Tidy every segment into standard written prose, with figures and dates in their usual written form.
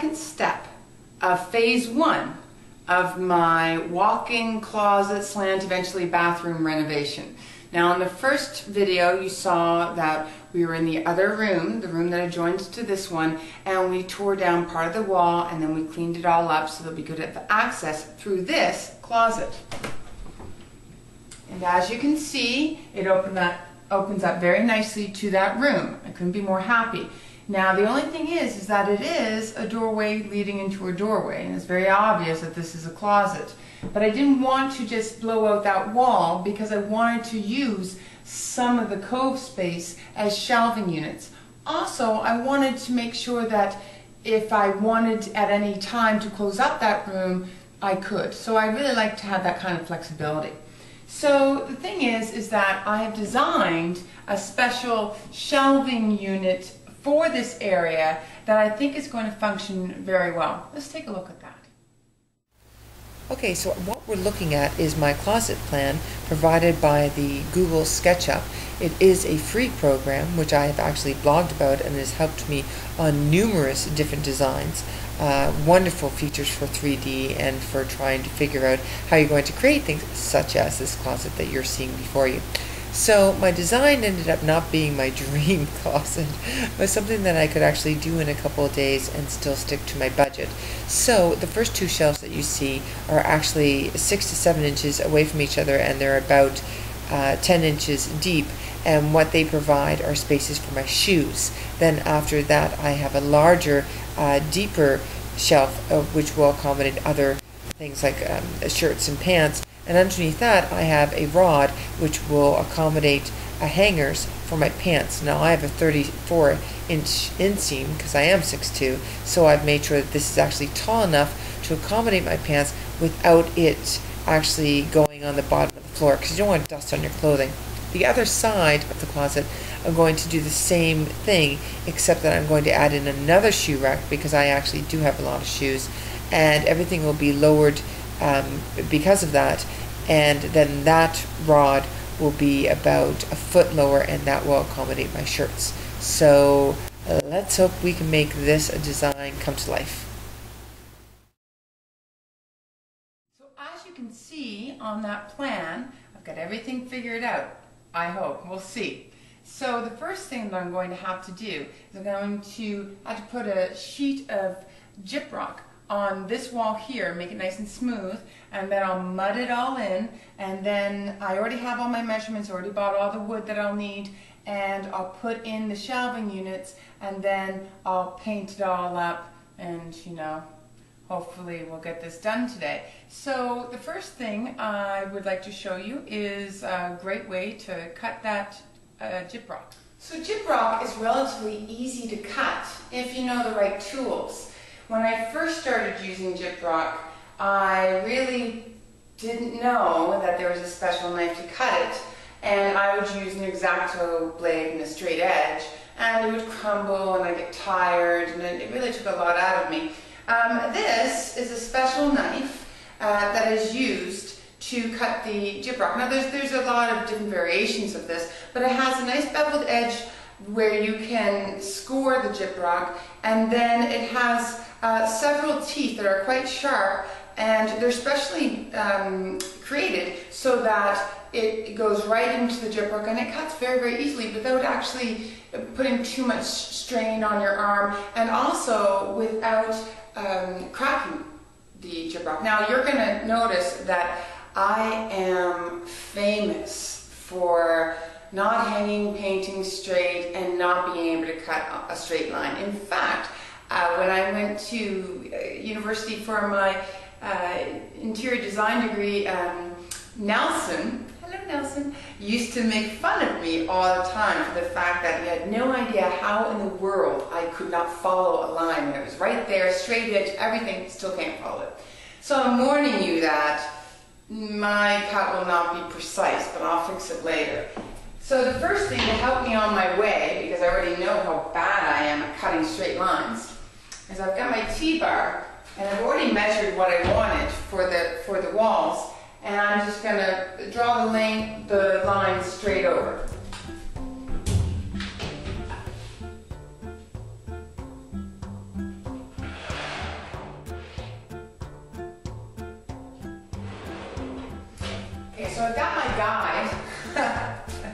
second step of phase 1 of my walk-in closet slant eventually bathroom renovation. Now in the first video you saw that we were in the other room, the room that adjoins to this one, and we tore down part of the wall and then we cleaned it all up so that we could have access through this closet. And as you can see, it opens up very nicely to that room. I couldn't be more happy. Now the only thing is that it is a doorway leading into a doorway, and it's very obvious that this is a closet. But I didn't want to just blow out that wall because I wanted to use some of the cove space as shelving units. Also, I wanted to make sure that if I wanted at any time to close up that room, I could. So I really like to have that kind of flexibility. So the thing is that I have designed a special shelving unit for this area that I think is going to function very well. Let's take a look at that. Okay, so what we're looking at is my closet plan provided by the Google SketchUp. It is a free program which I have actually blogged about and has helped me on numerous different designs. Wonderful features for 3D and for trying to figure out how you're going to create things such as this closet that you're seeing before you. So my design ended up not being my dream closet, but something that I could actually do in a couple of days and still stick to my budget. So the first two shelves that you see are actually 6 to 7 inches away from each other, and they're about 10 inches deep, and what they provide are spaces for my shoes. Then after that I have a larger, deeper shelf which will accommodate other things like shirts and pants. And underneath that I have a rod which will accommodate hangers for my pants. Now I have a 34-inch inseam because I am 6'2", so I've made sure that this is actually tall enough to accommodate my pants without it actually going on the bottom of the floor, because you don't want dust on your clothing. The other side of the closet, I'm going to do the same thing, except that I'm going to add in another shoe rack because I actually do have a lot of shoes, and everything will be lowered because of that, and then that rod will be about a foot lower, and that will accommodate my shirts. So let's hope we can make this design come to life. So as you can see on that plan, I've got everything figured out. I hope. We'll see. So the first thing that I'm going to have to do is I'm going to have to put a sheet of gyprock on this wall here, make it nice and smooth, and then I'll mud it all in, and then I already have all my measurements, already bought all the wood that I'll need, and I'll put in the shelving units, and then I'll paint it all up, and you know, hopefully we'll get this done today. So the first thing I would like to show you is a great way to cut that gyprock. So gyprock is relatively easy to cut if you know the right tools. When I first started using gyprock, I really didn't know that there was a special knife to cut it, and I would use an X-Acto blade and a straight edge, and it would crumble and I'd get tired, and it really took a lot out of me. This is a special knife that is used to cut the gyprock. Now there's a lot of different variations of this, but it has a nice beveled edge where you can score the gyprock, and then it has several teeth that are quite sharp, and they're specially created so that it goes right into the gyprock, and it cuts very, very easily without actually putting too much strain on your arm, and also without cracking the gyprock. Now you're going to notice that I am famous for not hanging painting straight and not being able to cut a straight line. In fact, when I went to university for my interior design degree, Nelson, hello Nelson, used to make fun of me all the time for the fact that he had no idea how in the world I could not follow a line. It was right there, straight edge, everything, still can't follow it. So I'm warning you that my cut will not be precise, but I'll fix it later. So the first thing to help me on my way, because I already know how bad I am at cutting straight lines, is I've got my T-bar, and I've already measured what I wanted for the walls, and I'm just going to draw the line straight over. so I've got my guide.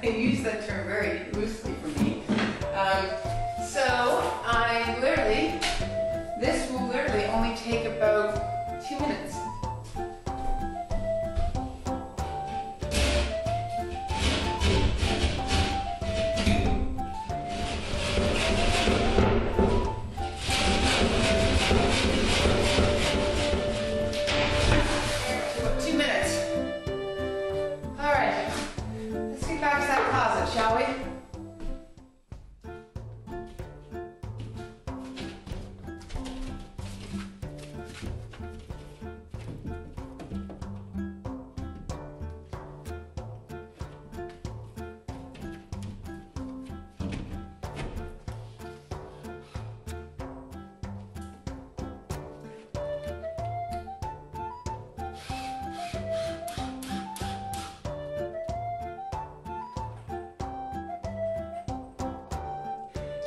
I use that term very loosely for me. So this will literally only take about 2 minutes. Shall we?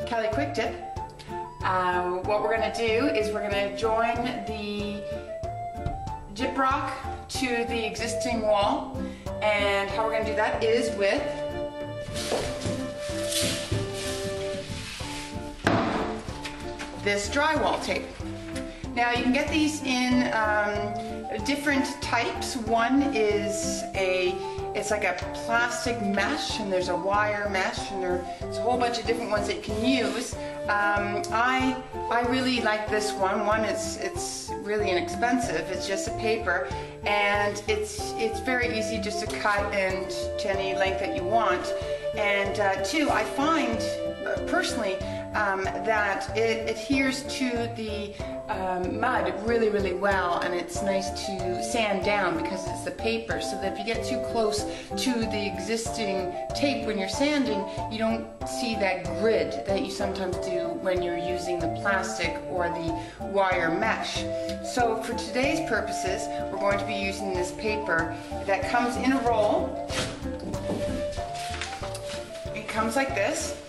Kelly, quick tip. What we're going to do is we're going to join the gyprock to the existing wall, and how we're going to do that is with this drywall tape. Now you can get these in different types. One is it's like a plastic mesh, and there's a wire mesh, and there's a whole bunch of different ones that you can use. I really like this one. It's really inexpensive. It's just a paper, and it's very easy just to cut and to any length that you want. And two, I find personally that it adheres to the mud really, really well, and it's nice to sand down because it's the paper, so that if you get too close to the existing tape when you're sanding, you don't see that grid that you sometimes do when you're using the plastic or the wire mesh. So for today's purposes, we're going to be using this paper that comes in a roll. It comes like this.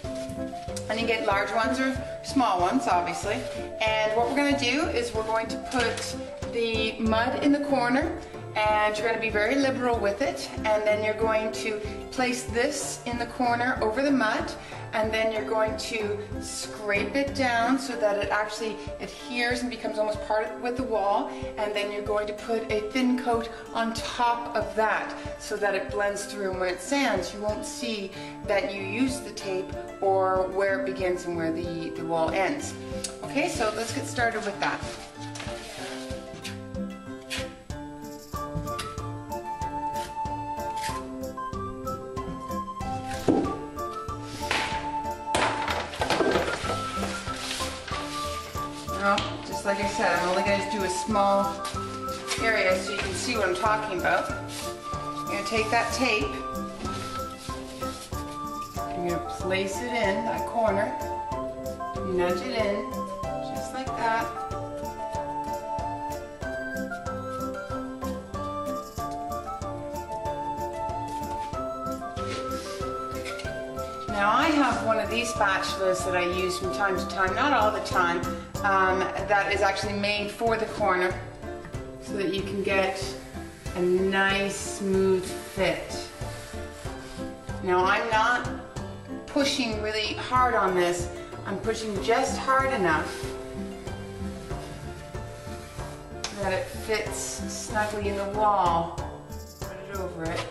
And you get large ones or small ones, obviously. And what we're going to do is we're going to put the mud in the corner, and you're going to be very liberal with it. And then you're going to place this in the corner over the mud, and then you're going to scrape it down so that it actually adheres and becomes almost part with the wall. And then you're going to put a thin coat on top of that so that it blends through. And when it sands, you won't see that you use the tape or where it begins and where the wall ends. Okay, so let's get started with that. Now, just like I said, I'm only going to do a small area so you can see what I'm talking about. I'm going to take that tape, I'm going to place it in that corner, nudge it in, just like that. Now I have one of these spatulas that I use from time to time, not all the time, that is actually made for the corner so that you can get a nice smooth fit. Now I'm not pushing really hard on this, I'm pushing just hard enough that it fits snugly in the wall. Put it over it.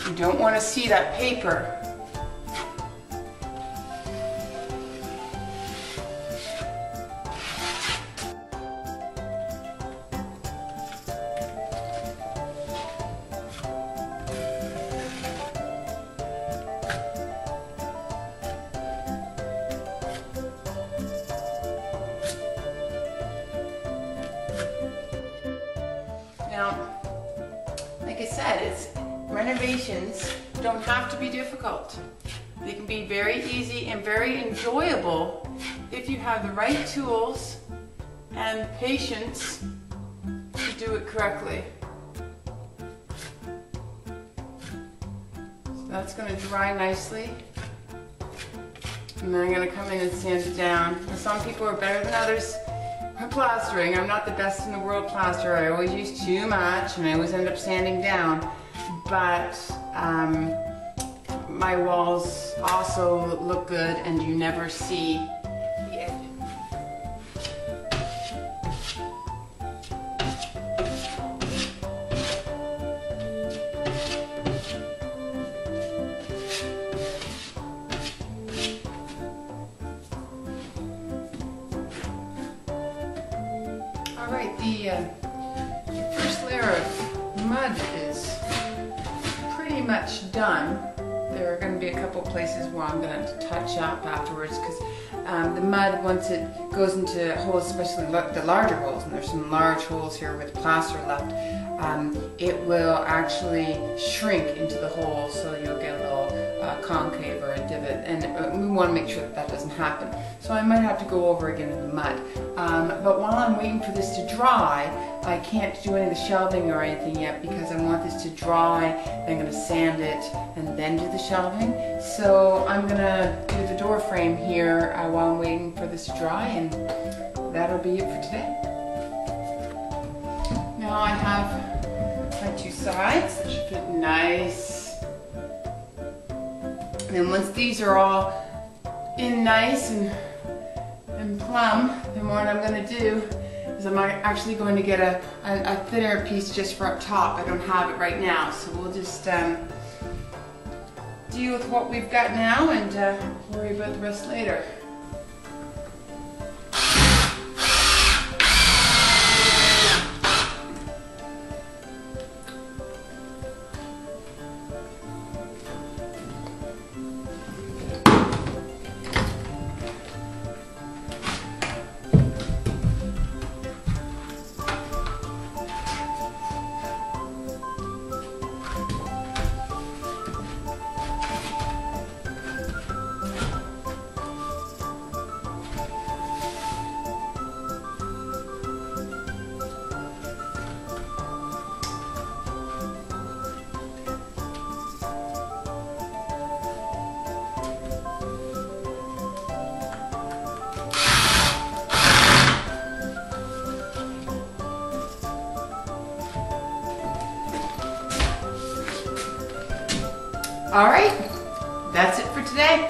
You don't want to see that paper. Now, like I said, renovations don't have to be difficult. They can be very easy and very enjoyable if you have the right tools and patience to do it correctly. So that's going to dry nicely. And then I'm going to come in and sand it down. Some people are better than others at plastering. I'm not the best in the world plasterer. I always use too much and I always end up sanding down. But my walls also look good and you never see the edges. Alright, the first layer of mud is pretty much done. There are going to be a couple places where I'm going to touch up afterwards because the mud, once it goes into holes, especially the larger holes, and there's some large holes here with plaster left, it will actually shrink into the hole, so you'll get a little concave or a divot, and we want to make sure that that doesn't happen. So I might have to go over again in the mud. But while I'm waiting for this to dry, I can't do any of the shelving or anything yet because I want this to dry. Then I'm going to sand it and then do the shelving. So I'm going to do the door frame here while I'm waiting for this to dry, and that'll be it for today. Now I have my two sides that should fit nice. And then once these are all in nice and plumb, then what I'm going to do is I'm actually going to get a thinner piece just for up top. I don't have it right now, so we'll just deal with what we've got now and worry about the rest later. All right, that's it for today.